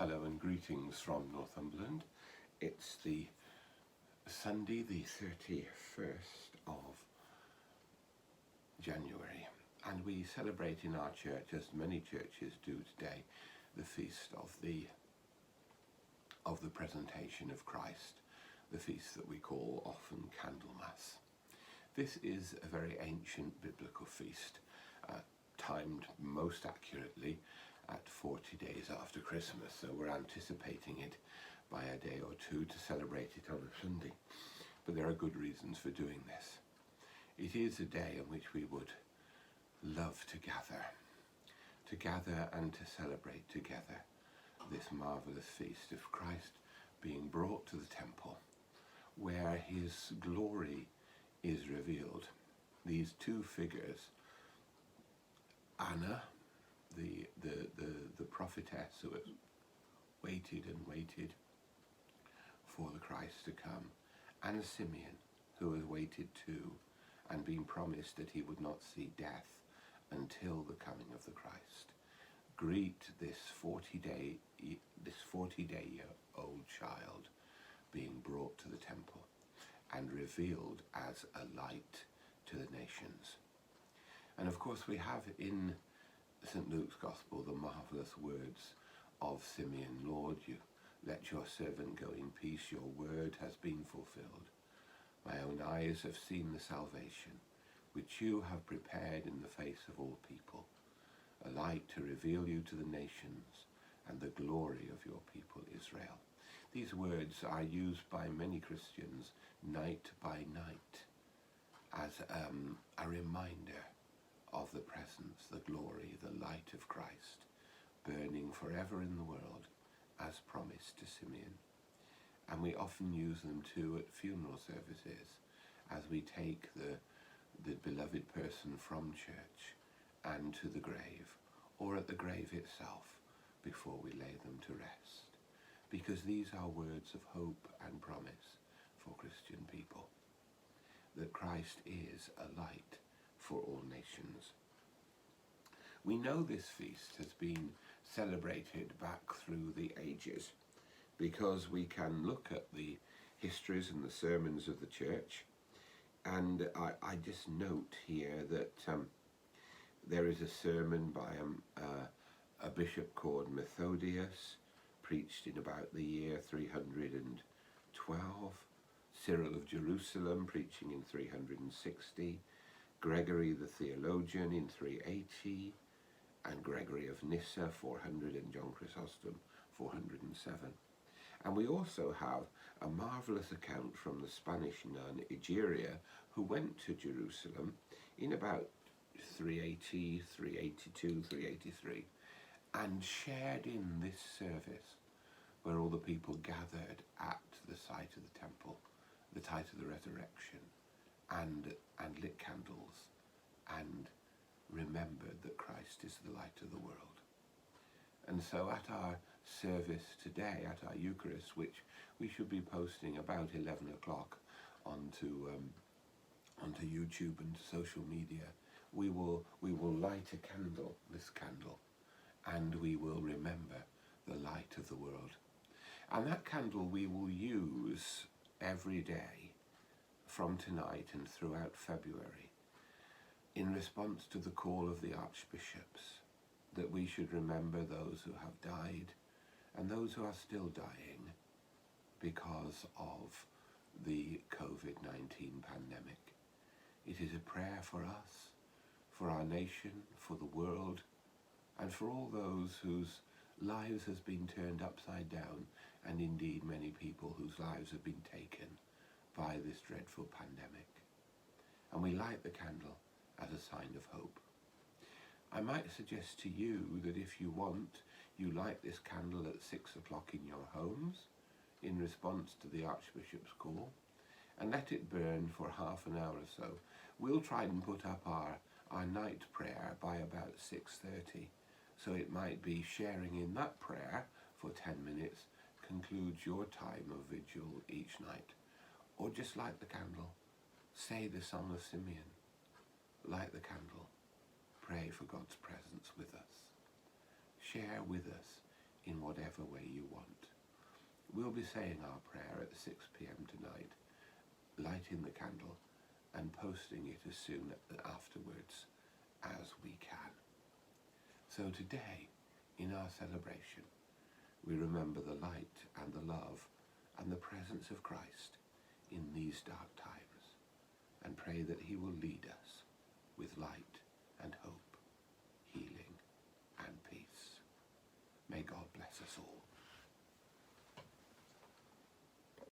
Hello and greetings from Northumberland. It's the Sunday the 31st of January, and we celebrate in our church, as many churches do today, the feast of the presentation of Christ, the feast that we call often Candlemas. This is a very ancient biblical feast, timed most accurately at 40 days after Christmas, so we're anticipating it by a day or two to celebrate it on a Sunday. But there are good reasons for doing this. It is a day on which we would love to gather and to celebrate together this marvellous feast of Christ being brought to the temple, where his glory is revealed. These two figures, Anna, the prophetess who has waited and waited for the Christ to come, and Simeon, who has waited too and been promised that he would not see death until the coming of the Christ, greet this 40-day-old child being brought to the temple and revealed as a light to the nations. And of course we have in St. Luke's Gospel the marvellous words of Simeon, "Lord, you let your servant go in peace, your word has been fulfilled. My own eyes have seen the salvation, which you have prepared in the face of all people, a light to reveal you to the nations and the glory of your people Israel." These words are used by many Christians night by night as a reminder of the presence, the glory, the light of Christ, burning forever in the world, as promised to Simeon. And we often use them too at funeral services, as we take the beloved person from church and to the grave, or at the grave itself, before we lay them to rest. Because these are words of hope and promise for Christian people, that Christ is a light for all nations. We know this feast has been celebrated back through the ages because we can look at the histories and the sermons of the church, and I just note here that there is a sermon by a bishop called Methodius, preached in about the year 312, Cyril of Jerusalem preaching in 360, Gregory the theologian in 380, and Gregory of Nyssa 400, and John Chrysostom 407. And we also have a marvellous account from the Spanish nun Egeria, who went to Jerusalem in about 380, 382, 383, and shared in this service where all the people gathered at the site of the temple, the site of the resurrection, and lit candles and remembered that Christ is the light of the world. And so at our service today, at our Eucharist, which we should be posting about 11 o'clock onto YouTube and social media, we will light a candle, this candle, and we will remember the light of the world. And that candle we will use every day from tonight and throughout February, in response to the call of the archbishops, that we should remember those who have died and those who are still dying because of the COVID-19 pandemic. It is a prayer for us, for our nation, for the world, and for all those whose lives has been turned upside down, and indeed many people whose lives have been taken by this dreadful pandemic. And we light the candle as a sign of hope. I might suggest to you that if you want, you light this candle at 6 o'clock in your homes in response to the Archbishop's call, and let it burn for half an hour or so. We'll try and put up our night prayer by about 6:30, so it might be sharing in that prayer for 10 minutes concludes your time of vigil each night. Or just light the candle, say the Song of Simeon, light the candle, pray for God's presence with us. Share with us in whatever way you want. We'll be saying our prayer at 6 p.m. tonight, lighting the candle and posting it as soon afterwards as we can. So today, in our celebration, we remember the light and the love and the presence of Christ in these dark times, and pray that he will lead us with light and hope, healing and peace. May God bless us all.